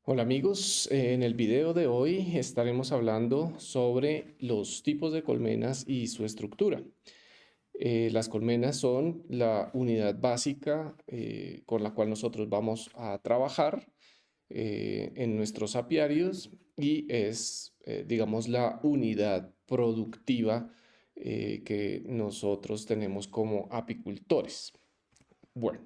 Hola amigos, en el video de hoy estaremos hablando sobre los tipos de colmenas y su estructura. Las colmenas son la unidad básica con la cual nosotros vamos a trabajar en nuestros apiarios y es, digamos, la unidad productiva que nosotros tenemos como apicultores. Bueno.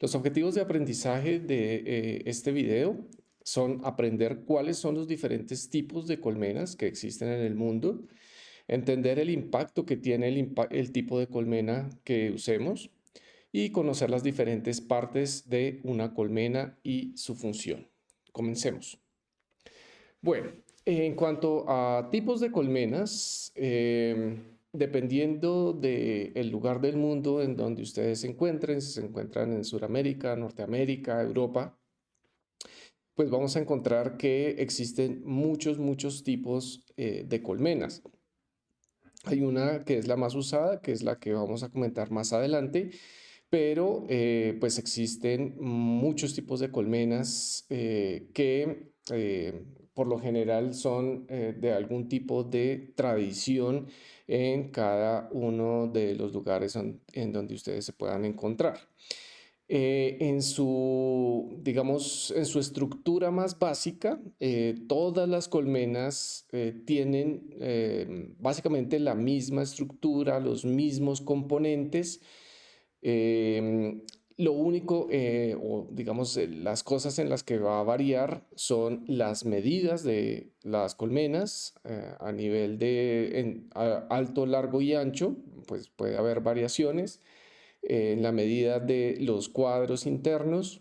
Los objetivos de aprendizaje de este video son aprender cuáles son los diferentes tipos de colmenas que existen en el mundo, entender el impacto que tiene el tipo de colmena que usemos y conocer las diferentes partes de una colmena y su función. Comencemos. Bueno, en cuanto a tipos de colmenas, dependiendo del lugar del mundo en donde ustedes se encuentren, si se encuentran en Sudamérica, Norteamérica, Europa, pues vamos a encontrar que existen muchos tipos de colmenas. Hay una que es la más usada, que es la que vamos a comentar más adelante, pero pues existen muchos tipos de colmenas que por lo general son de algún tipo de tradición en cada uno de los lugares en donde ustedes se puedan encontrar. En su, digamos, en su estructura más básica, todas las colmenas tienen básicamente la misma estructura, los mismos componentes. Em, lo único, o digamos, las cosas en las que va a variar son las medidas de las colmenas a nivel de alto, largo y ancho, pues puede haber variaciones en la medida de los cuadros internos,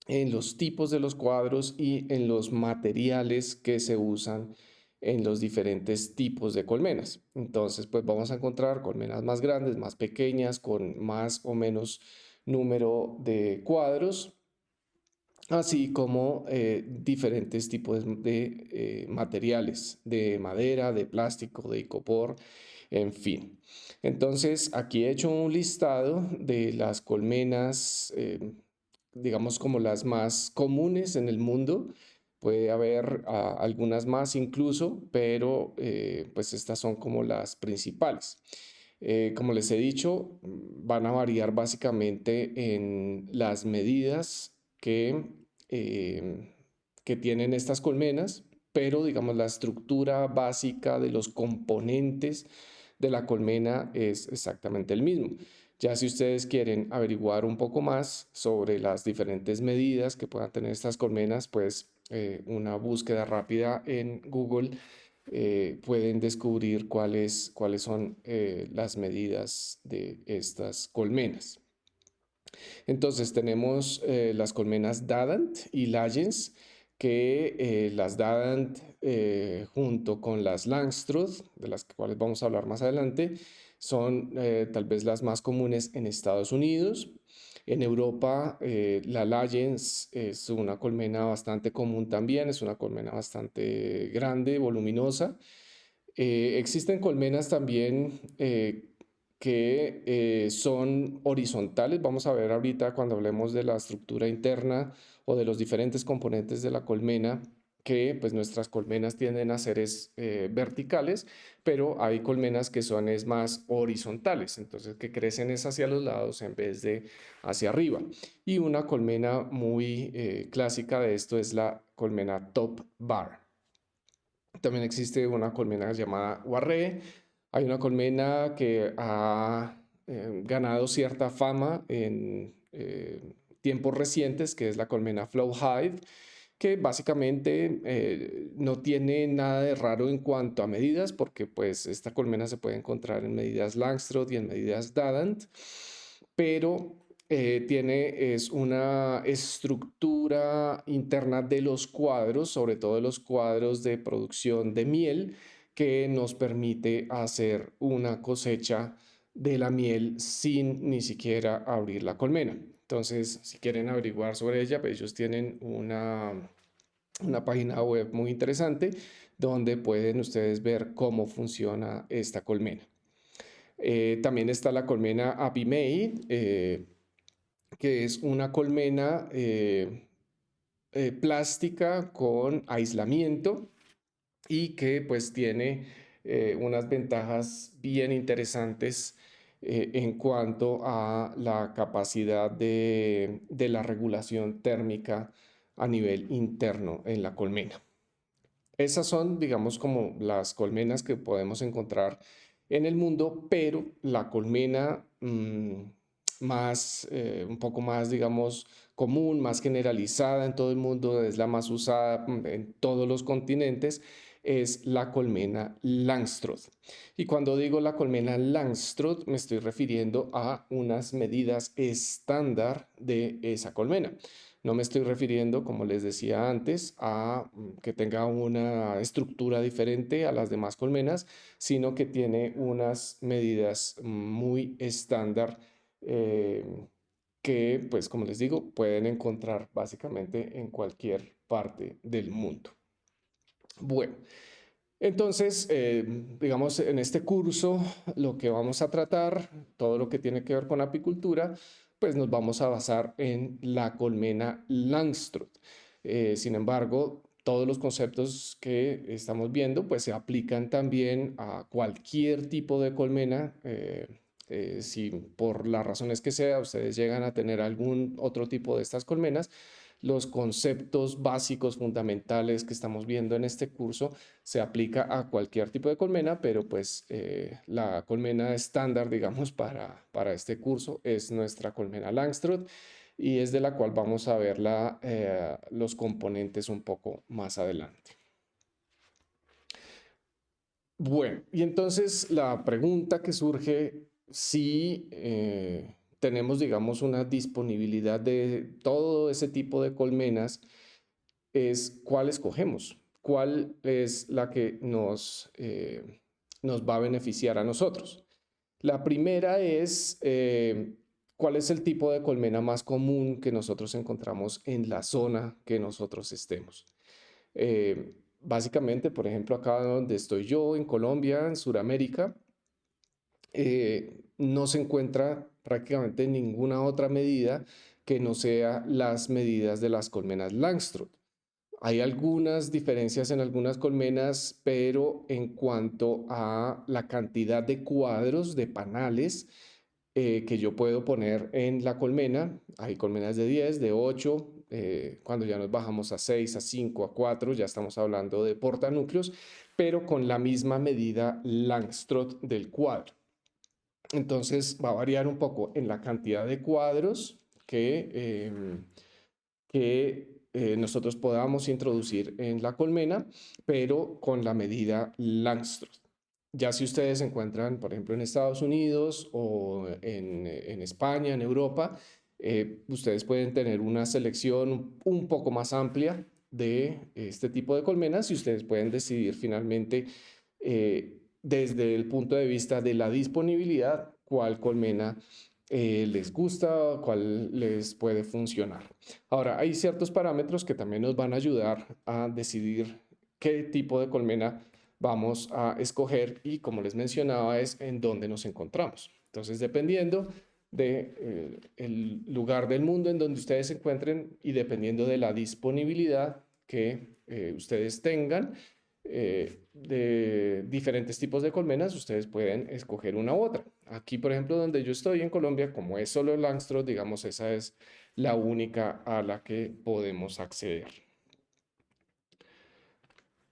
en los tipos de los cuadros y en los materiales que se usan en los diferentes tipos de colmenas. Entonces, pues vamos a encontrar colmenas más grandes, más pequeñas, con más o menos número de cuadros, así como diferentes tipos de materiales, de madera, de plástico, de icopor, en fin. Entonces, aquí he hecho un listado de las colmenas, digamos como las más comunes en el mundo. Puede haber algunas más incluso, pero pues estas son como las principales. Como les he dicho, van a variar básicamente en las medidas eh, que tienen estas colmenas, pero digamos la estructura básica de los componentes de la colmena es exactamente el mismo. Ya si ustedes quieren averiguar un poco más sobre las diferentes medidas que puedan tener estas colmenas, pues una búsqueda rápida en Google pueden descubrir cuáles son las medidas de estas colmenas. Entonces tenemos las colmenas Dadant y Lagens, que las Dadant junto con las Langstroth, de las cuales vamos a hablar más adelante, son tal vez las más comunes en Estados Unidos. En Europa, la Lagens es una colmena bastante común también, es una colmena bastante grande, voluminosa. Existen colmenas también que son horizontales. Vamos a ver ahorita cuando hablemos de la estructura interna o de los diferentes componentes de la colmena, que pues nuestras colmenas tienden a ser verticales, pero hay colmenas que son más horizontales, entonces que crecen es hacia los lados en vez de hacia arriba. Y una colmena muy clásica de esto es la colmena top bar. También existe una colmena llamada Guarré. Hay una colmena que ha ganado cierta fama en tiempos recientes, que es la colmena Flow Hive, que básicamente no tiene nada de raro en cuanto a medidas, porque pues esta colmena se puede encontrar en medidas Langstroth y en medidas Dadant, pero es una estructura interna de los cuadros, sobre todo de los cuadros de producción de miel, que nos permite hacer una cosecha de la miel sin ni siquiera abrir la colmena. Entonces, si quieren averiguar sobre ella, pues ellos tienen una página web muy interesante donde pueden ustedes ver cómo funciona esta colmena. También está la colmena Apimaid, que es una colmena plástica con aislamiento y que pues tiene unas ventajas bien interesantes en cuanto a la capacidad de la regulación térmica a nivel interno en la colmena. Esas son, digamos, como las colmenas que podemos encontrar en el mundo, pero la colmena más, un poco más, digamos, común, más generalizada en todo el mundo, es la más usada en todos los continentes, es la colmena Langstroth. Y cuando digo la colmena Langstroth, me estoy refiriendo a unas medidas estándar de esa colmena. No me estoy refiriendo, como les decía antes, a que tenga una estructura diferente a las demás colmenas, sino que tiene unas medidas muy estándar eh, que, pues, como les digo, pueden encontrar básicamente en cualquier parte del mundo. Bueno, entonces, digamos, en este curso lo que vamos a tratar, todo lo que tiene que ver con apicultura, pues nos vamos a basar en la colmena Langstroth. Sin embargo, todos los conceptos que estamos viendo, pues se aplican también a cualquier tipo de colmena. Si por las razones que sea ustedes llegan a tener algún otro tipo de estas colmenas, los conceptos básicos fundamentales que estamos viendo en este curso se aplica a cualquier tipo de colmena, pero pues la colmena estándar, digamos, para este curso es nuestra colmena Langstroth y es de la cual vamos a ver los componentes un poco más adelante. Bueno, y entonces la pregunta que surge, si tenemos, digamos, una disponibilidad de todo ese tipo de colmenas, es cuál escogemos, cuál es la que nos va a beneficiar a nosotros. La primera es cuál es el tipo de colmena más común que nosotros encontramos en la zona que nosotros estemos. Básicamente, por ejemplo, acá donde estoy yo, en Colombia, en Sudamérica, no se encuentra prácticamente ninguna otra medida que no sea las medidas de las colmenas Langstroth. Hay algunas diferencias en algunas colmenas, pero en cuanto a la cantidad de cuadros, de panales que yo puedo poner en la colmena, hay colmenas de 10, de 8, cuando ya nos bajamos a 6, a 5, a 4, ya estamos hablando de portanúcleos, pero con la misma medida Langstroth del cuadro. Entonces va a variar un poco en la cantidad de cuadros que nosotros podamos introducir en la colmena, pero con la medida Langstroth. Ya si ustedes se encuentran, por ejemplo, en Estados Unidos o en España, en Europa, ustedes pueden tener una selección un poco más amplia de este tipo de colmenas y ustedes pueden decidir finalmente desde el punto de vista de la disponibilidad cuál colmena les gusta, cuál les puede funcionar. Ahora, hay ciertos parámetros que también nos van a ayudar a decidir qué tipo de colmena vamos a escoger y, como les mencionaba, es en dónde nos encontramos. Entonces, dependiendo del lugar del mundo en donde ustedes se encuentren y dependiendo de la disponibilidad que ustedes tengan de diferentes tipos de colmenas, ustedes pueden escoger una u otra. Aquí, por ejemplo, donde yo estoy en Colombia, como es solo Langstroth, digamos, esa es la única a la que podemos acceder.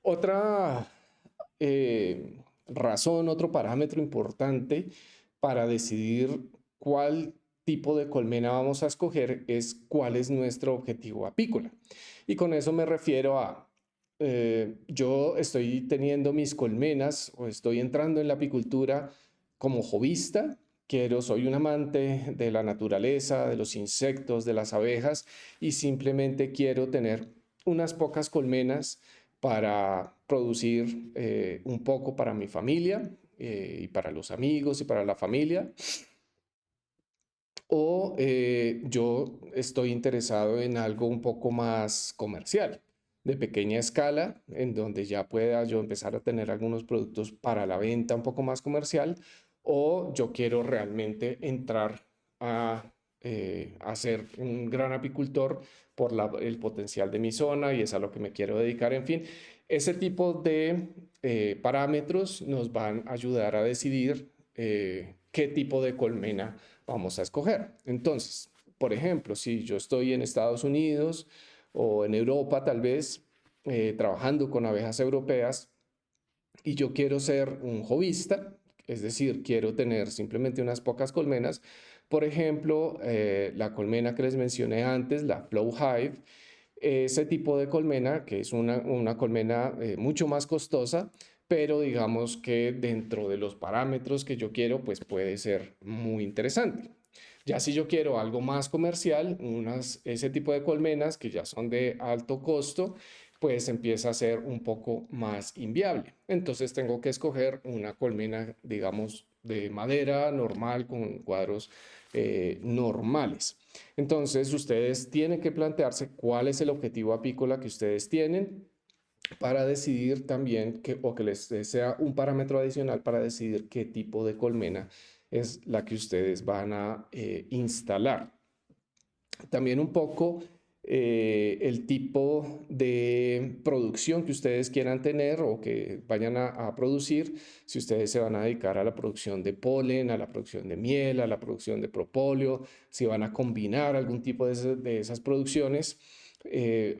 Otra razón, otro parámetro importante para decidir cuál tipo de colmena vamos a escoger es cuál es nuestro objetivo apícola. Y con eso me refiero a, yo estoy teniendo mis colmenas o estoy entrando en la apicultura como hobbyista. Soy un amante de la naturaleza, de los insectos, de las abejas y simplemente quiero tener unas pocas colmenas para producir un poco para mi familia y para los amigos y para la familia. O yo estoy interesado en algo un poco más comercial, de pequeña escala, en donde ya pueda yo empezar a tener algunos productos para la venta un poco más comercial, o yo quiero realmente entrar a a ser un gran apicultor por el potencial de mi zona y es a lo que me quiero dedicar. En fin, ese tipo de parámetros nos van a ayudar a decidir qué tipo de colmena vamos a escoger. Entonces, por ejemplo, si yo estoy en Estados Unidos o en Europa, tal vez trabajando con abejas europeas y yo quiero ser un hobbyista, es decir, quiero tener simplemente unas pocas colmenas, por ejemplo, la colmena que les mencioné antes, la Flow Hive, ese tipo de colmena, que es una colmena mucho más costosa, pero digamos que dentro de los parámetros que yo quiero, pues puede ser muy interesante. Ya si yo quiero algo más comercial, ese tipo de colmenas que ya son de alto costo, pues empieza a ser un poco más inviable. Entonces tengo que escoger una colmena, digamos, de madera normal con cuadros normales. Entonces ustedes tienen que plantearse cuál es el objetivo apícola que ustedes tienen para decidir también o que les sea un parámetro adicional para decidir qué tipo de colmena es la que ustedes van a instalar. También un poco el tipo de producción que ustedes quieran tener o que vayan a producir, si ustedes se van a dedicar a la producción de polen, a la producción de miel, a la producción de propóleo, si van a combinar algún tipo de esas producciones.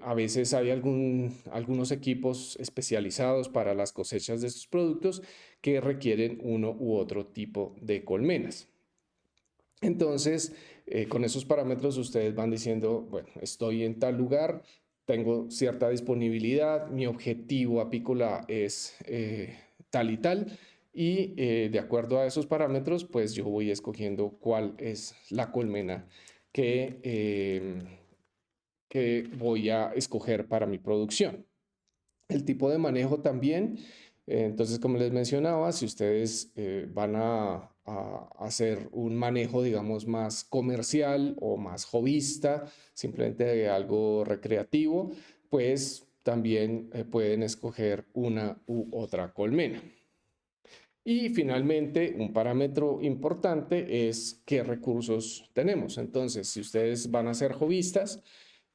A veces hay algunos equipos especializados para las cosechas de estos productos que requieren uno u otro tipo de colmenas. Entonces, con esos parámetros ustedes van diciendo, bueno, estoy en tal lugar, tengo cierta disponibilidad, mi objetivo apícola es tal y tal, y de acuerdo a esos parámetros, pues yo voy escogiendo cuál es la colmena que voy a escoger para mi producción. El tipo de manejo también. Entonces, como les mencionaba, si ustedes van a hacer un manejo, digamos, más comercial o más hobbyista, simplemente de algo recreativo, pues también pueden escoger una u otra colmena. Y finalmente, un parámetro importante es qué recursos tenemos. Entonces, si ustedes van a ser hobbyistas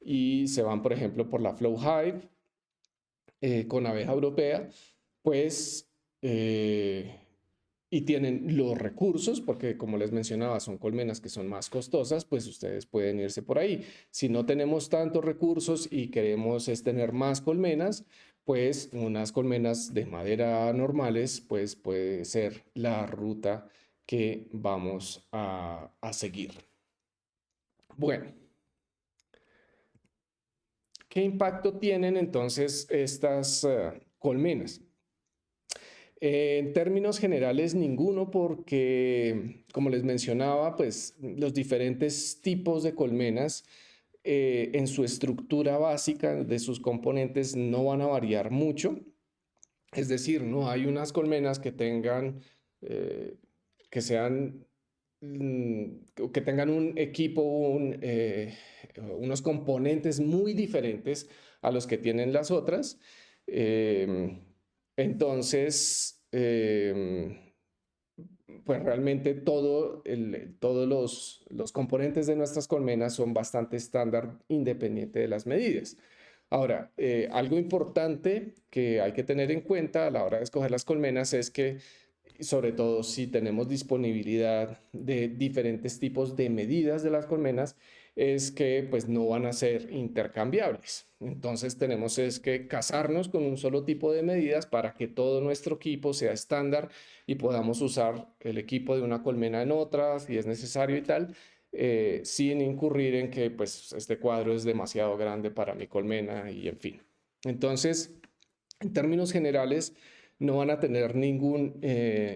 y se van, por ejemplo, por la Flow Hive, con abeja europea, pues, y tienen los recursos, porque como les mencionaba, son colmenas que son más costosas, pues ustedes pueden irse por ahí. Si no tenemos tantos recursos y queremos tener más colmenas, pues unas colmenas de madera normales, pues puede ser la ruta que vamos a seguir. Bueno, ¿qué impacto tienen entonces estas colmenas? En términos generales, ninguno, porque, como les mencionaba, pues los diferentes tipos de colmenas en su estructura básica de sus componentes no van a variar mucho. Es decir, no hay unas colmenas que tengan, eh, que sean, que tengan un equipo, unos componentes muy diferentes a los que tienen las otras. Eh, entonces, pues realmente todos los componentes de nuestras colmenas son bastante estándar independiente de las medidas. Ahora, algo importante que hay que tener en cuenta a la hora de escoger las colmenas es que, sobre todo si tenemos disponibilidad de diferentes tipos de medidas de las colmenas, es que pues no van a ser intercambiables. Entonces tenemos es que casarnos con un solo tipo de medidas para que todo nuestro equipo sea estándar y podamos usar el equipo de una colmena en otra si es necesario y tal, sin incurrir en que pues este cuadro es demasiado grande para mi colmena y en fin. Entonces, en términos generales, no van a tener ningún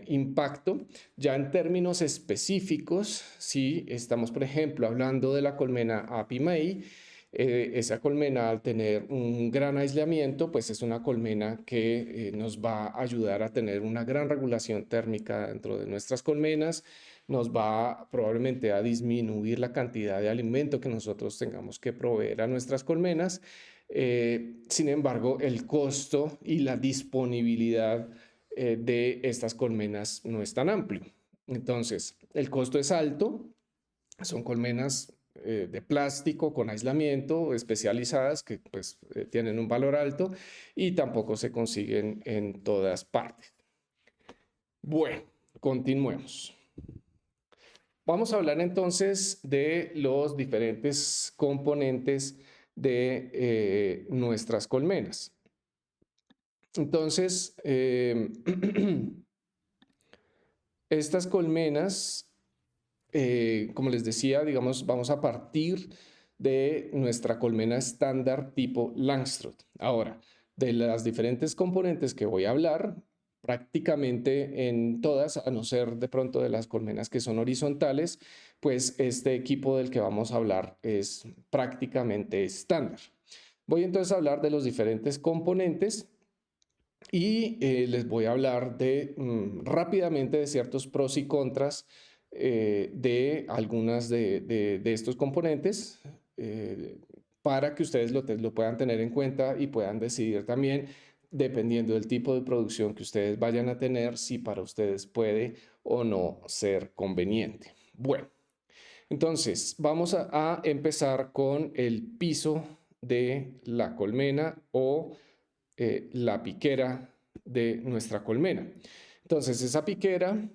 impacto. Ya en términos específicos, si estamos, por ejemplo, hablando de la colmena Apimei, esa colmena al tener un gran aislamiento, pues es una colmena que nos va a ayudar a tener una gran regulación térmica dentro de nuestras colmenas, nos va probablemente a disminuir la cantidad de alimento que nosotros tengamos que proveer a nuestras colmenas. Sin embargo, el costo y la disponibilidad de estas colmenas no es tan amplio. Entonces, el costo es alto, Son colmenas de plástico con aislamiento especializadas que pues tienen un valor alto y tampoco se consiguen en todas partes. Bueno, continuemos. Vamos a hablar entonces de los diferentes componentes de nuestras colmenas. Entonces, estas colmenas, como les decía, digamos, vamos a partir de nuestra colmena estándar tipo Langstroth. Ahora, de las diferentes componentes que voy a hablar, prácticamente en todas, a no ser de pronto de las colmenas que son horizontales, pues este equipo del que vamos a hablar es prácticamente estándar. Voy entonces a hablar de los diferentes componentes y les voy a hablar rápidamente de ciertos pros y contras de algunas de estos componentes para que ustedes lo puedan tener en cuenta y puedan decidir también, dependiendo del tipo de producción que ustedes vayan a tener, si para ustedes puede o no ser conveniente. Bueno, entonces vamos a empezar con el piso de la colmena o la piquera de nuestra colmena. Entonces, esa piquera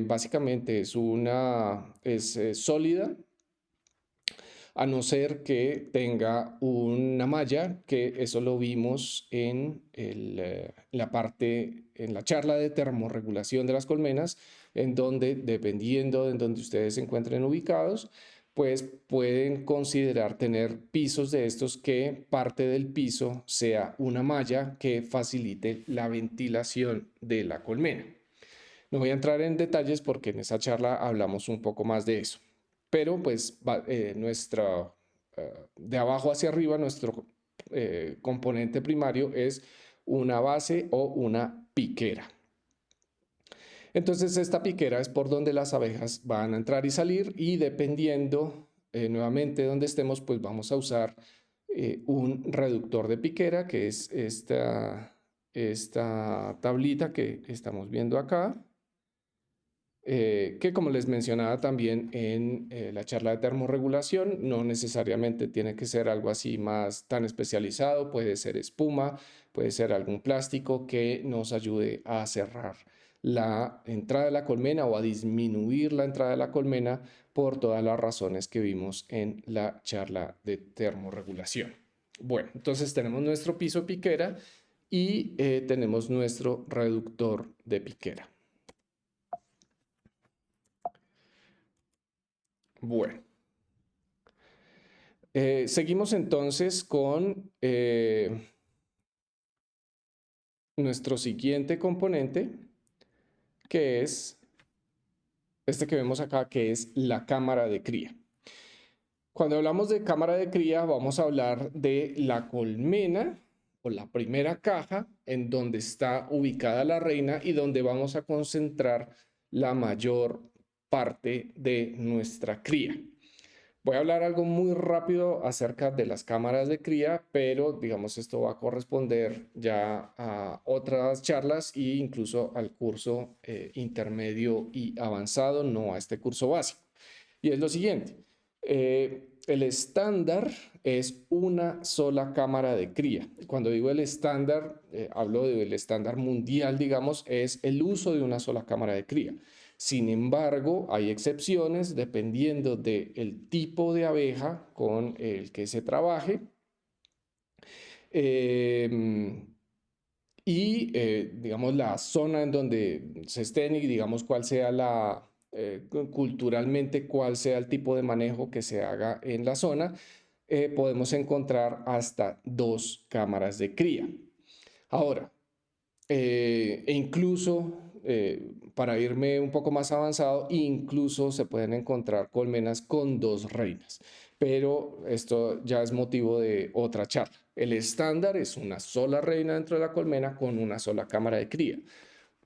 básicamente es sólida, a no ser que tenga una malla, que eso lo vimos en la charla de termorregulación de las colmenas, en donde, dependiendo de en donde ustedes se encuentren ubicados, pues pueden considerar tener pisos de estos que parte del piso sea una malla que facilite la ventilación de la colmena. No voy a entrar en detalles porque en esa charla hablamos un poco más de eso. Pero pues de abajo hacia arriba, nuestro componente primario es una base o una piquera. Entonces esta piquera es por donde las abejas van a entrar y salir y dependiendo nuevamente donde estemos, pues vamos a usar un reductor de piquera, que es esta tablita que estamos viendo acá. Que como les mencionaba también en la charla de termorregulación, no necesariamente tiene que ser algo así más tan especializado, puede ser espuma, puede ser algún plástico que nos ayude a cerrar la entrada de la colmena o a disminuir la entrada de la colmena por todas las razones que vimos en la charla de termorregulación. Bueno, entonces tenemos nuestro piso piquera y tenemos nuestro reductor de piquera. Bueno, seguimos entonces con nuestro siguiente componente, que es este que vemos acá, que es la cámara de cría. Cuando hablamos de cámara de cría, vamos a hablar de la colmena o la primera caja en donde está ubicada la reina y donde vamos a concentrar la mayor parte de nuestra cría. Voy a hablar algo muy rápido acerca de las cámaras de cría, pero digamos esto va a corresponder ya a otras charlas e incluso al curso intermedio y avanzado, no a este curso básico. Y es lo siguiente, el estándar es una sola cámara de cría. Cuando digo el estándar, hablo del estándar mundial, digamos, es el uso de una sola cámara de cría. Sin embargo, hay excepciones dependiendo del tipo de abeja con el que se trabaje. Digamos, la zona en donde se estén y digamos cuál sea culturalmente, cuál sea el tipo de manejo que se haga en la zona, podemos encontrar hasta 2 cámaras de cría. Ahora, incluso para irme un poco más avanzado, incluso se pueden encontrar colmenas con 2 reinas, pero esto ya es motivo de otra charla. El estándar es una sola reina dentro de la colmena con una sola cámara de cría.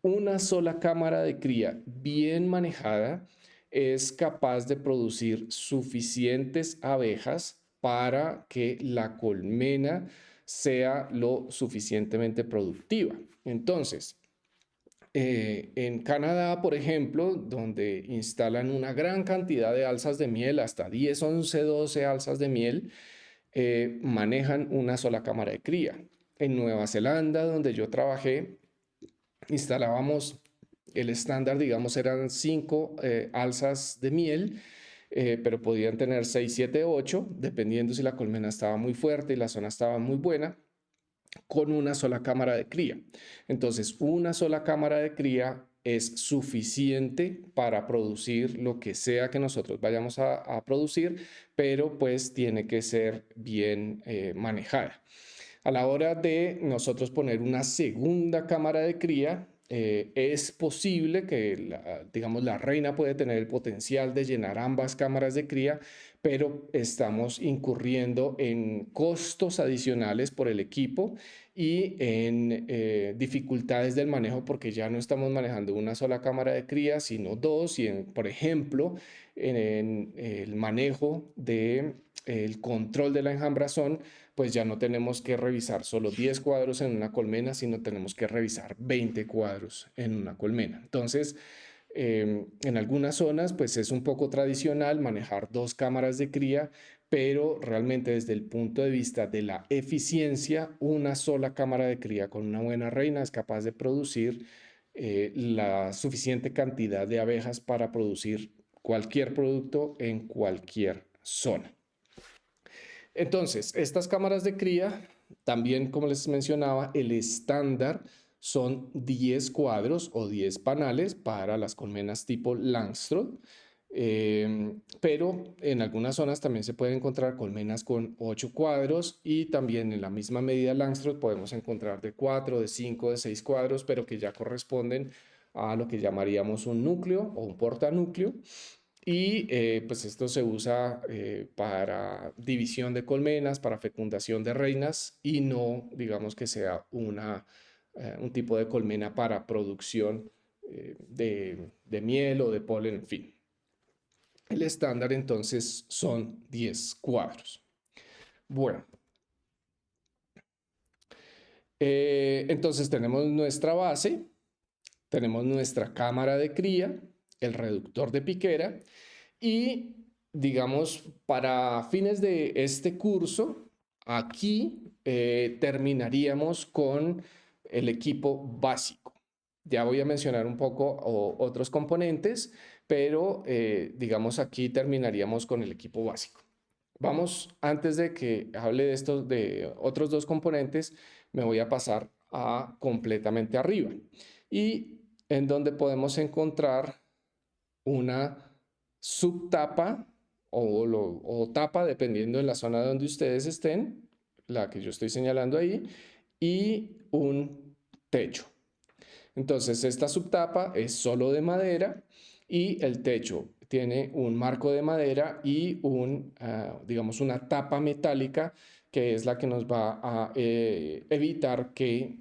Una sola cámara de cría bien manejada es capaz de producir suficientes abejas para que la colmena sea lo suficientemente productiva. Entonces, En Canadá, por ejemplo, donde instalan una gran cantidad de alzas de miel, hasta 10, 11, 12 alzas de miel, manejan una sola cámara de cría. En Nueva Zelanda, donde yo trabajé, instalábamos el estándar, digamos, eran 5 alzas de miel, pero podían tener 6, 7, 8, dependiendo si la colmena estaba muy fuerte y la zona estaba muy buena, con una sola cámara de cría. Entonces, una sola cámara de cría es suficiente para producir lo que sea que nosotros vayamos a producir, pero pues tiene que ser bien manejada. A la hora de nosotros poner una segunda cámara de cría, es posible que, digamos, la reina puede tener el potencial de llenar ambas cámaras de cría, pero estamos incurriendo en costos adicionales por el equipo y en dificultades del manejo porque ya no estamos manejando una sola cámara de cría, sino dos, y por ejemplo, en el manejo de el control de la enjambrazón, pues ya no tenemos que revisar solo 10 cuadros en una colmena, sino tenemos que revisar 20 cuadros en una colmena. Entonces, en algunas zonas, pues es un poco tradicional manejar dos cámaras de cría, pero realmente desde el punto de vista de la eficiencia, una sola cámara de cría con una buena reina es capaz de producir la suficiente cantidad de abejas para producir cualquier producto en cualquier zona. Entonces, estas cámaras de cría, también como les mencionaba, el estándar son 10 cuadros o 10 panales para las colmenas tipo Langstroth, pero en algunas zonas también se pueden encontrar colmenas con 8 cuadros y también en la misma medida Langstroth podemos encontrar de 4, de 5, de 6 cuadros, pero que ya corresponden a lo que llamaríamos un núcleo o un portanúcleo. Y pues esto se usa para división de colmenas, para fecundación de reinas y no, digamos que sea un tipo de colmena para producción de miel o de polen, en fin. El estándar entonces son 10 cuadros. Bueno, entonces tenemos nuestra base, tenemos nuestra cámara de cría, el reductor de piquera. Y digamos, para fines de este curso, aquí terminaríamos con el equipo básico. Ya voy a mencionar un poco otros componentes, pero digamos aquí terminaríamos con el equipo básico. Vamos, antes de que hable de estos, de otros dos componentes, me voy a pasar a completamente arriba. Y en donde podemos encontrar una subtapa o tapa, dependiendo de la zona donde ustedes estén, la que yo estoy señalando ahí, y un techo. Entonces, esta subtapa es solo de madera y el techo tiene un marco de madera y digamos, una tapa metálica que es la que nos va a evitar que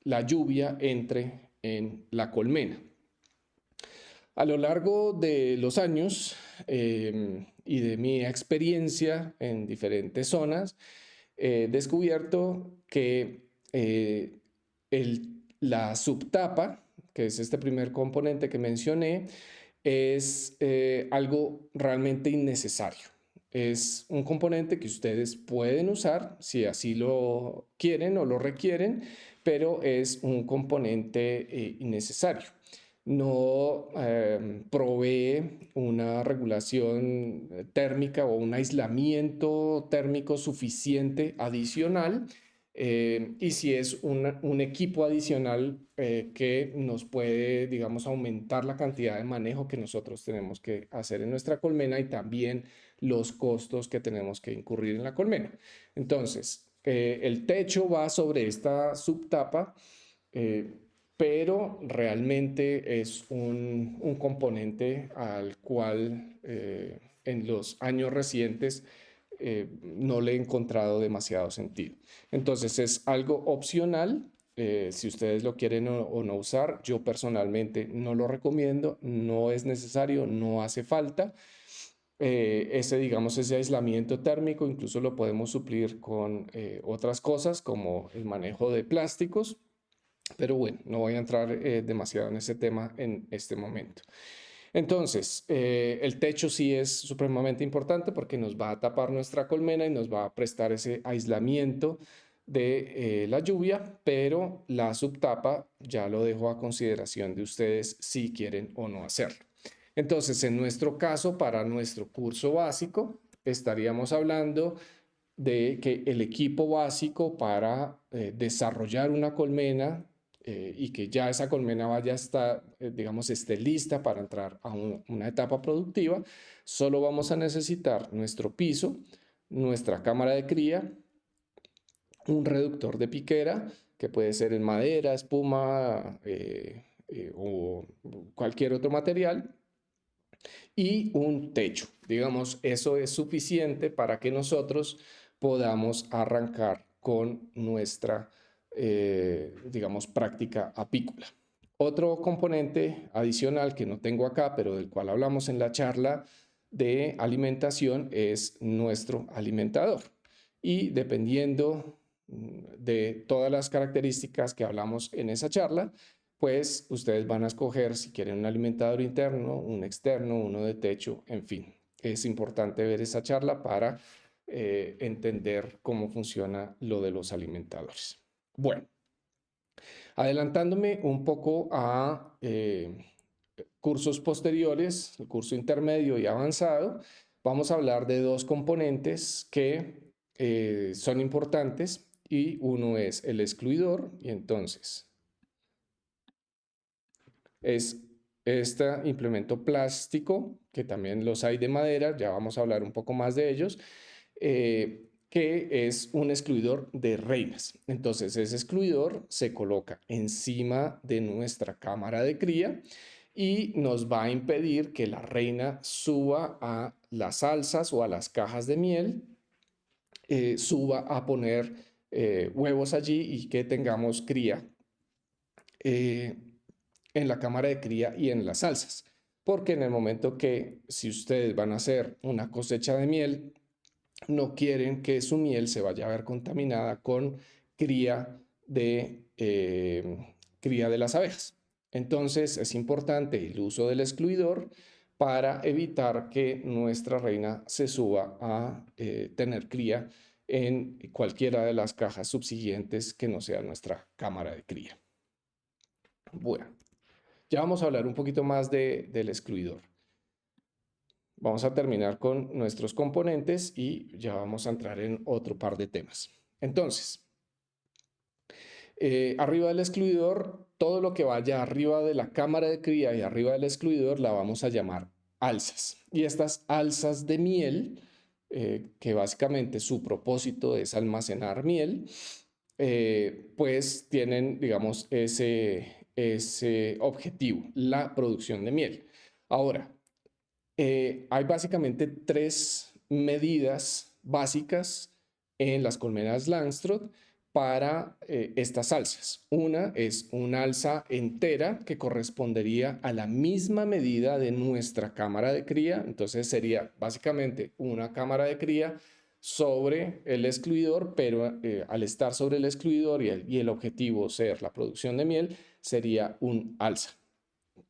la lluvia entre en la colmena. A lo largo de los años y de mi experiencia en diferentes zonas, he descubierto que la subtapa, que es este primer componente que mencioné, es algo realmente innecesario. Es un componente que ustedes pueden usar si así lo quieren o lo requieren, pero es un componente innecesario. No provee una regulación térmica o un aislamiento térmico suficiente adicional, y si es un equipo adicional que nos puede, digamos, aumentar la cantidad de manejo que nosotros tenemos que hacer en nuestra colmena y también los costos que tenemos que incurrir en la colmena. Entonces, el techo va sobre esta subtapa, pero realmente es un componente al cual en los años recientes no le he encontrado demasiado sentido. Entonces es algo opcional. Si ustedes lo quieren o no usar, yo personalmente no lo recomiendo, no es necesario, no hace falta. Digamos, ese aislamiento térmico incluso lo podemos suplir con otras cosas como el manejo de plásticos Pero bueno, no voy a entrar demasiado en ese tema en este momento. Entonces, el techo sí es supremamente importante porque nos va a tapar nuestra colmena y nos va a prestar ese aislamiento de la lluvia, pero la subtapa ya lo dejo a consideración de ustedes si quieren o no hacerlo. Entonces, en nuestro caso, para nuestro curso básico, estaríamos hablando de que el equipo básico para desarrollar una colmena y que ya esa colmena vaya a estar, digamos, esté lista para entrar a una etapa productiva, solo vamos a necesitar nuestro piso, nuestra cámara de cría, un reductor de piquera, que puede ser en madera, espuma o cualquier otro material, y un techo. Digamos, eso es suficiente para que nosotros podamos arrancar con nuestra, digamos, práctica apícola. Otro componente adicional que no tengo acá, pero del cual hablamos en la charla de alimentación, es nuestro alimentador. Y dependiendo de todas las características que hablamos en esa charla, pues ustedes van a escoger si quieren un alimentador interno, un externo, uno de techo, en fin. Es importante ver esa charla para entender cómo funciona lo de los alimentadores. Bueno, adelantándome un poco a cursos posteriores, el curso intermedio y avanzado, vamos a hablar de dos componentes que son importantes y uno es el excluidor y entonces es este implemento plástico, que también los hay de madera, ya vamos a hablar un poco más de ellos, que es un excluidor de reinas. Entonces, ese excluidor se coloca encima de nuestra cámara de cría y nos va a impedir que la reina suba a las alzas o a las cajas de miel, suba a poner huevos allí y que tengamos cría en la cámara de cría y en las salsas. Porque en el momento que si ustedes van a hacer una cosecha de miel, no quieren que su miel se vaya a ver contaminada con cría cría de las abejas. Entonces es importante el uso del excluidor para evitar que nuestra reina se suba a tener cría en cualquiera de las cajas subsiguientes que no sea nuestra cámara de cría. Bueno, ya vamos a hablar un poquito más del excluidor. Vamos a terminar con nuestros componentes y ya vamos a entrar en otro par de temas. Entonces, arriba del excluidor, todo lo que vaya arriba de la cámara de cría y arriba del excluidor la vamos a llamar alzas. Y estas alzas de miel, que básicamente su propósito es almacenar miel, pues tienen, digamos, ese objetivo, la producción de miel. Ahora, hay básicamente tres medidas básicas en las colmenas Langstroth para estas alzas. Una es una alza entera que correspondería a la misma medida de nuestra cámara de cría. Entonces sería básicamente una cámara de cría sobre el excluidor, pero al estar sobre el excluidor y el objetivo ser la producción de miel, sería un alza.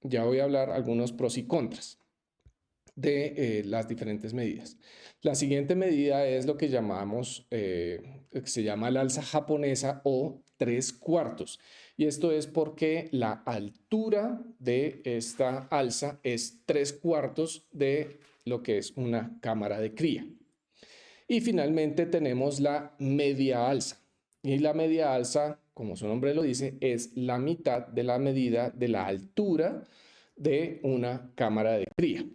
Ya voy a hablar algunos pros y contras de las diferentes medidas. La siguiente medida es lo que llamamos, que se llama la alza japonesa o 3/4. Y esto es porque la altura de esta alza es 3/4 de lo que es una cámara de cría. Y finalmente tenemos la media alza. Y la media alza, como su nombre lo dice, es la mitad de la medida de la altura de una cámara de cría.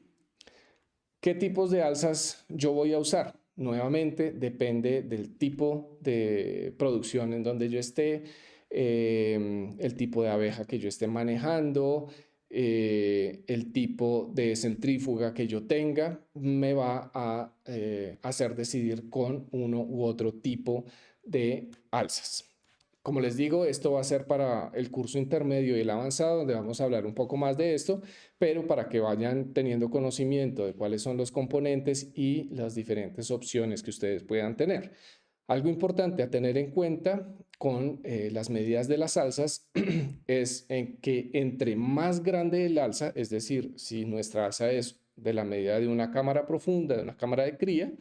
¿Qué tipos de alzas yo voy a usar? Nuevamente, depende del tipo de producción en donde yo esté, el tipo de abeja que yo esté manejando, el tipo de centrífuga que yo tenga, me va a hacer decidir con uno u otro tipo de alzas. Como les digo, esto va a ser para el curso intermedio y el avanzado, donde vamos a hablar un poco más de esto, pero para que vayan teniendo conocimiento de cuáles son los componentes y las diferentes opciones que ustedes puedan tener. Algo importante a tener en cuenta con las medidas de las alzas es en que entre más grande el alza, es decir, si nuestra alza es de la medida de una cámara profunda, de una cámara de cría,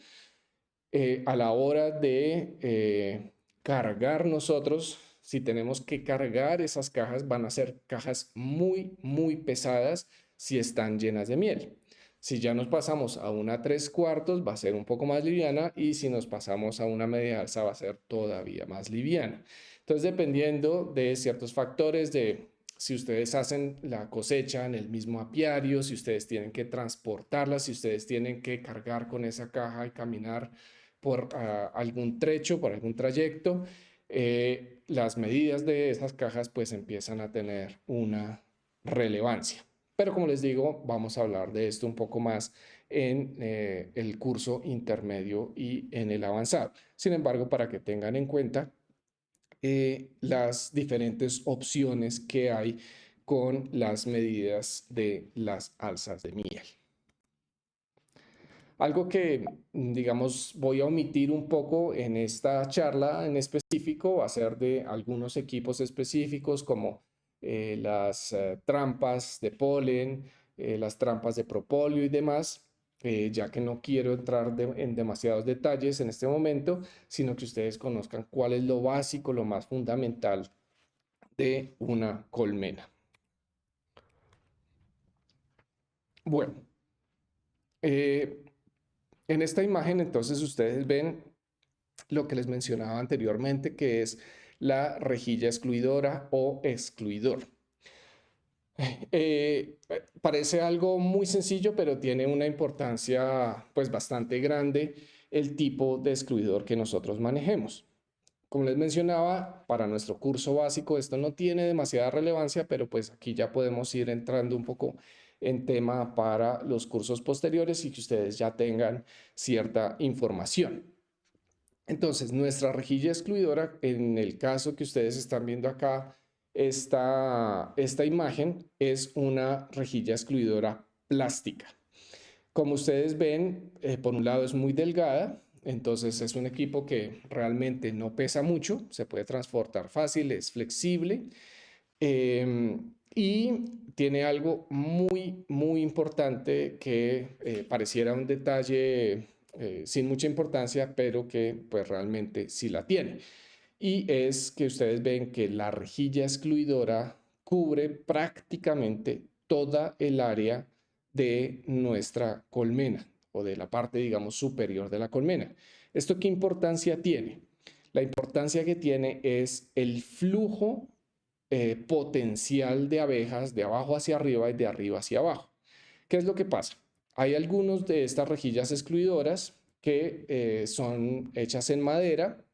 a la hora de cargar nosotros, si tenemos que cargar esas cajas, van a ser cajas muy, muy pesadas si están llenas de miel. Si ya nos pasamos a una 3/4, va a ser un poco más liviana, y si nos pasamos a una media alza va a ser todavía más liviana. Entonces, dependiendo de ciertos factores, de si ustedes hacen la cosecha en el mismo apiario, si ustedes tienen que transportarla, si ustedes tienen que cargar con esa caja y caminar por algún trecho, por algún trayecto, las medidas de esas cajas pues empiezan a tener una relevancia. Pero como les digo, vamos a hablar de esto un poco más en el curso intermedio y en el avanzado. Sin embargo, para que tengan en cuenta las diferentes opciones que hay con las medidas de las alzas de miel. Algo que, digamos, voy a omitir un poco en esta charla en específico va a ser de algunos equipos específicos como las trampas de polen, las trampas de propóleo y demás, ya que no quiero entrar en demasiados detalles en este momento, sino que ustedes conozcan cuál es lo básico, lo más fundamental de una colmena. Bueno, en esta imagen entonces ustedes ven lo que les mencionaba anteriormente, que es la rejilla excluidora o excluidor. Parece algo muy sencillo, pero tiene una importancia pues bastante grande el tipo de excluidor que nosotros manejemos. Como les mencionaba, para nuestro curso básico esto no tiene demasiada relevancia, pero pues aquí ya podemos ir entrando un poco en tema para los cursos posteriores y que ustedes ya tengan cierta información. Entonces, nuestra rejilla excluidora, en el caso que ustedes están viendo acá, esta imagen es una rejilla excluidora plástica. Como ustedes ven, por un lado es muy delgada, entonces es un equipo que realmente no pesa mucho, se puede transportar fácil, es flexible, y tiene algo muy, muy importante que pareciera un detalle sin mucha importancia, pero que pues realmente sí la tiene. Y es que ustedes ven que la rejilla excluidora cubre prácticamente toda el área de nuestra colmena o de la parte, digamos, superior de la colmena. ¿Esto qué importancia tiene? La importancia que tiene es el flujo potencial de abejas de abajo hacia arriba y de arriba hacia abajo. ¿Qué es lo que pasa? Hay algunos de estas rejillas excluidoras que son hechas en madera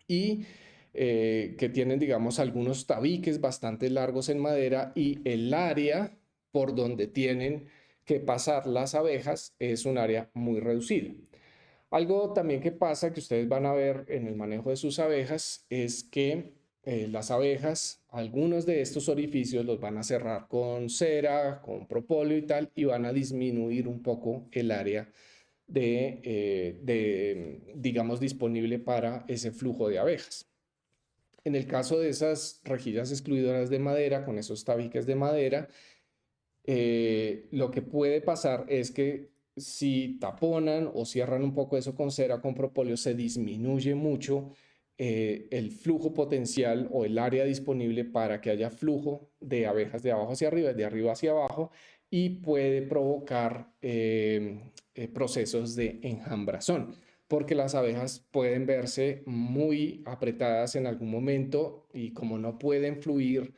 y que tienen, digamos, algunos tabiques bastante largos en madera, y el área por donde tienen que pasar las abejas es un área muy reducida. Algo también que pasa, que ustedes van a ver en el manejo de sus abejas, es que las abejas, algunos de estos orificios los van a cerrar con cera, con propóleo y tal, y van a disminuir un poco el área digamos, disponible para ese flujo de abejas. En el caso de esas rejillas excluidoras de madera, con esos tabiques de madera, lo que puede pasar es que si taponan o cierran un poco eso con cera, con propóleo, se disminuye mucho el flujo potencial o el área disponible para que haya flujo de abejas de abajo hacia arriba, de arriba hacia abajo, y puede provocar procesos de enjambrazón, porque las abejas pueden verse muy apretadas en algún momento, y como no pueden fluir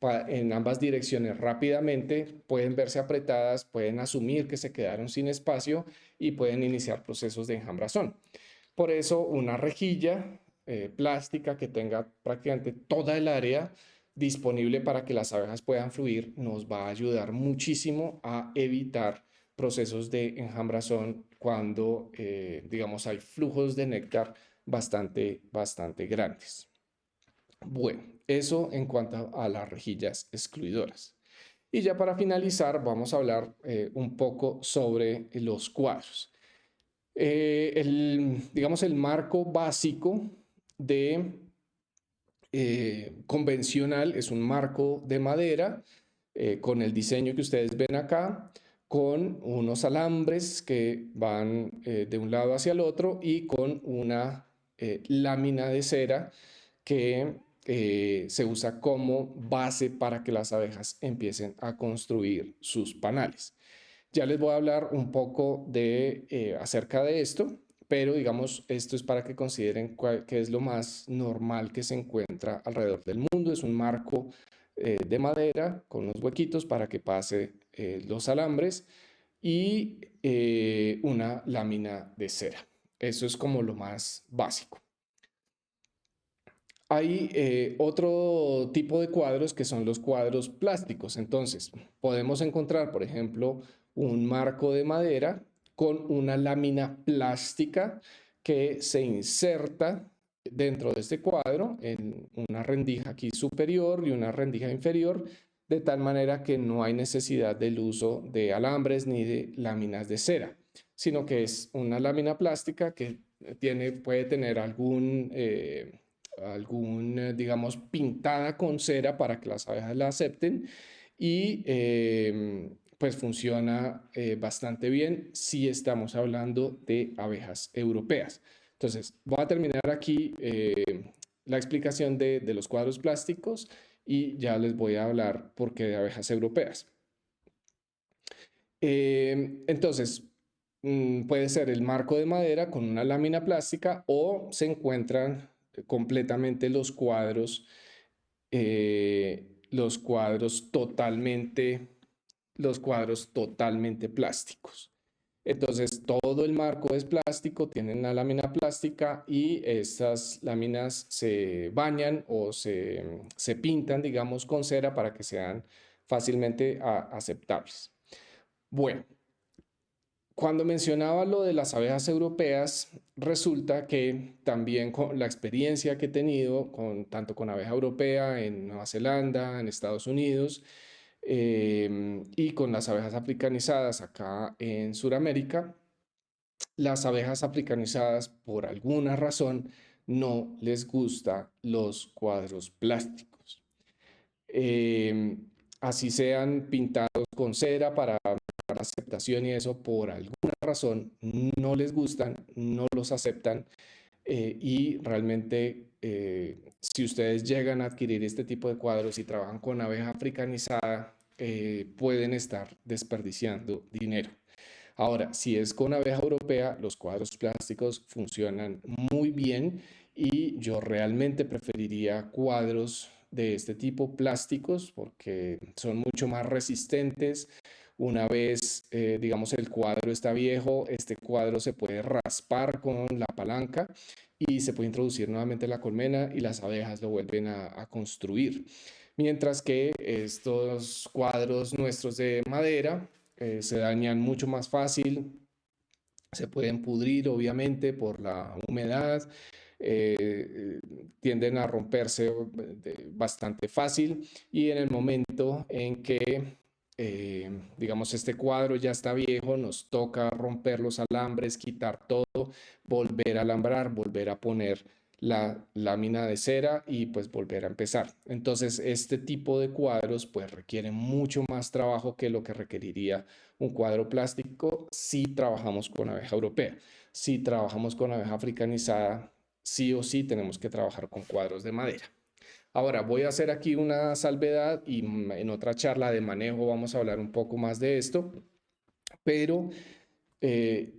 en ambas direcciones rápidamente, pueden verse apretadas, pueden asumir que se quedaron sin espacio y pueden iniciar procesos de enjambrazón. Por eso, una rejilla plástica que tenga prácticamente toda el área disponible para que las abejas puedan fluir nos va a ayudar muchísimo a evitar procesos de enjambrazón cuando, digamos, hay flujos de néctar bastante grandes. Bueno, eso en cuanto a las rejillas excluidoras. Y ya para finalizar, vamos a hablar un poco sobre los cuadros. Digamos, el marco básico de convencional es un marco de madera con el diseño que ustedes ven acá, con unos alambres que van de un lado hacia el otro y con una lámina de cera que se usa como base para que las abejas empiecen a construir sus panales. Ya les voy a hablar un poco acerca de esto, pero digamos, esto es para que consideren qué es lo más normal que se encuentra alrededor del mundo. Es un marco de madera con unos huequitos para que pase los alambres y una lámina de cera. Eso es como lo más básico. Hay otro tipo de cuadros que son los cuadros plásticos. Entonces, podemos encontrar, por ejemplo, un marco de madera con una lámina plástica que se inserta dentro de este cuadro en una rendija aquí superior y una rendija inferior, de tal manera que no hay necesidad del uso de alambres ni de láminas de cera, sino que es una lámina plástica que puede tener digamos, pintada con cera para que las abejas la acepten y pues funciona bastante bien si estamos hablando de abejas europeas. Entonces, voy a terminar aquí la explicación de los cuadros plásticos y ya les voy a hablar por qué de abejas europeas. Entonces, puede ser el marco de madera con una lámina plástica o se encuentran completamente los cuadros totalmente plásticos. Entonces, todo el marco es plástico, tiene una lámina plástica y estas láminas se bañan o se pintan, digamos, con cera para que sean fácilmente aceptables. Bueno, cuando mencionaba lo de las abejas europeas, resulta que también con la experiencia que he tenido tanto con abeja europea en Nueva Zelanda, en Estados Unidos, y con las abejas africanizadas acá en Sudamérica, las abejas africanizadas por alguna razón no les gustan los cuadros plásticos. Eh, Así sean pintados con cera para la aceptación y eso, por alguna razón no les gustan, no los aceptan y realmente si ustedes llegan a adquirir este tipo de cuadros y trabajan con abeja africanizada, pueden estar desperdiciando dinero. Ahora, si es con abeja europea, los cuadros plásticos funcionan muy bien y yo realmente preferiría cuadros de este tipo plásticos porque son mucho más resistentes. Una vez, digamos, el cuadro está viejo, este cuadro se puede raspar con la palanca y se puede introducir nuevamente la colmena y las abejas lo vuelven a construir. Mientras que estos cuadros nuestros de madera se dañan mucho más fácil, se pueden pudrir obviamente por la humedad, eh, tienden a romperse bastante fácil y en el momento en que digamos este cuadro ya está viejo, nos toca romper los alambres, quitar todo, volver a alambrar, volver a poner la lámina de cera y pues volver a empezar. Entonces este tipo de cuadros pues requieren mucho más trabajo que lo que requeriría un cuadro plástico si trabajamos con abeja europea. Si trabajamos con abeja africanizada, sí o sí tenemos que trabajar con cuadros de madera. Ahora voy a hacer aquí una salvedad y en otra charla de manejo vamos a hablar un poco más de esto, pero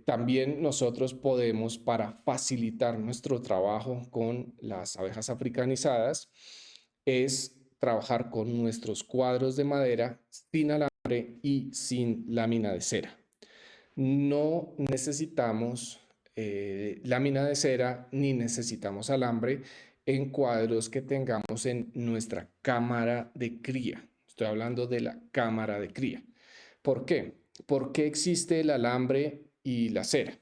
también nosotros podemos, para facilitar nuestro trabajo con las abejas africanizadas, es trabajar con nuestros cuadros de madera sin alambre y sin lámina de cera. No necesitamos lámina de cera ni necesitamos alambre en cuadros que tengamos en nuestra cámara de cría. Estoy hablando de la cámara de cría. ¿Por qué? ¿Por qué existe el alambre y la cera?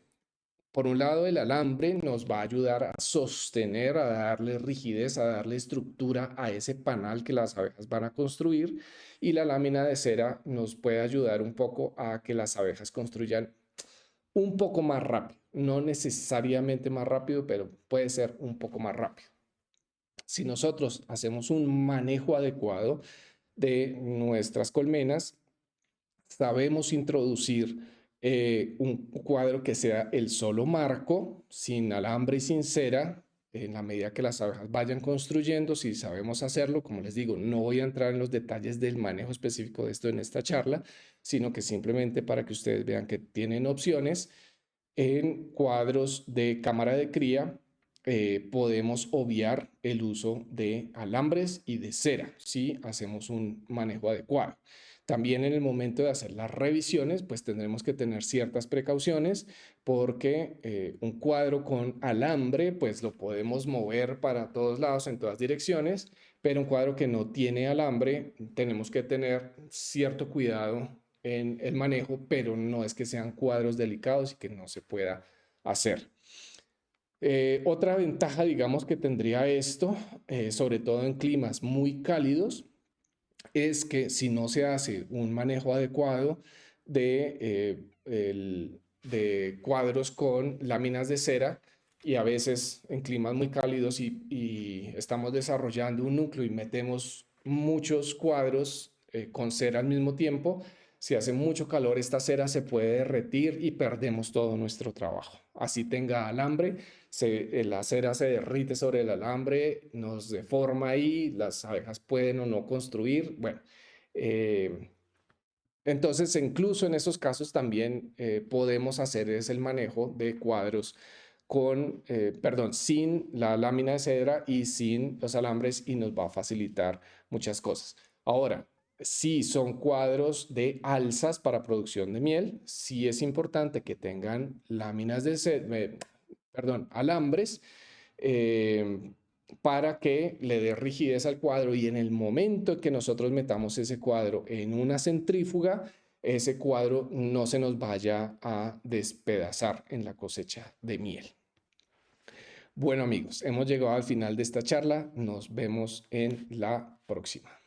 Por un lado, el alambre nos va a ayudar a sostener, a darle rigidez, a darle estructura a ese panal que las abejas van a construir y la lámina de cera nos puede ayudar un poco a que las abejas construyan un poco más rápido. no necesariamente más rápido, pero puede ser un poco más rápido. Si nosotros hacemos un manejo adecuado de nuestras colmenas, sabemos introducir un cuadro que sea el solo marco, sin alambre y sin cera, en la medida que las abejas vayan construyendo. Si sabemos hacerlo, como les digo, no voy a entrar en los detalles del manejo específico de esto en esta charla, sino que simplemente para que ustedes vean que tienen opciones. En cuadros de cámara de cría podemos obviar el uso de alambres y de cera si hacemos un manejo adecuado. También en el momento de hacer las revisiones, pues tendremos que tener ciertas precauciones porque un cuadro con alambre, pues lo podemos mover para todos lados, en todas direcciones, pero un cuadro que no tiene alambre, tenemos que tener cierto cuidado en el manejo, pero no es que sean cuadros delicados y que no se pueda hacer. Otra ventaja, digamos, que tendría esto, sobre todo en climas muy cálidos, es que si no se hace un manejo adecuado de cuadros con láminas de cera, y a veces en climas muy cálidos y estamos desarrollando un núcleo y metemos muchos cuadros con cera al mismo tiempo, si hace mucho calor esta cera se puede derretir y perdemos todo nuestro trabajo. Así tenga alambre, la cera se derrite sobre el alambre, nos deforma ahí, las abejas pueden o no construir. Bueno, eh, entonces incluso en esos casos también podemos hacer es el manejo de cuadros con, perdón, sin la lámina de cera y sin los alambres, y nos va a facilitar muchas cosas. Ahora, si son cuadros de alzas para producción de miel, sí es importante que tengan láminas de cera, perdón, alambres, eh, para que le dé rigidez al cuadro, y en el momento en que nosotros metamos ese cuadro en una centrífuga, ese cuadro no se nos vaya a despedazar en la cosecha de miel. Bueno amigos, hemos llegado al final de esta charla. Nos vemos en la próxima.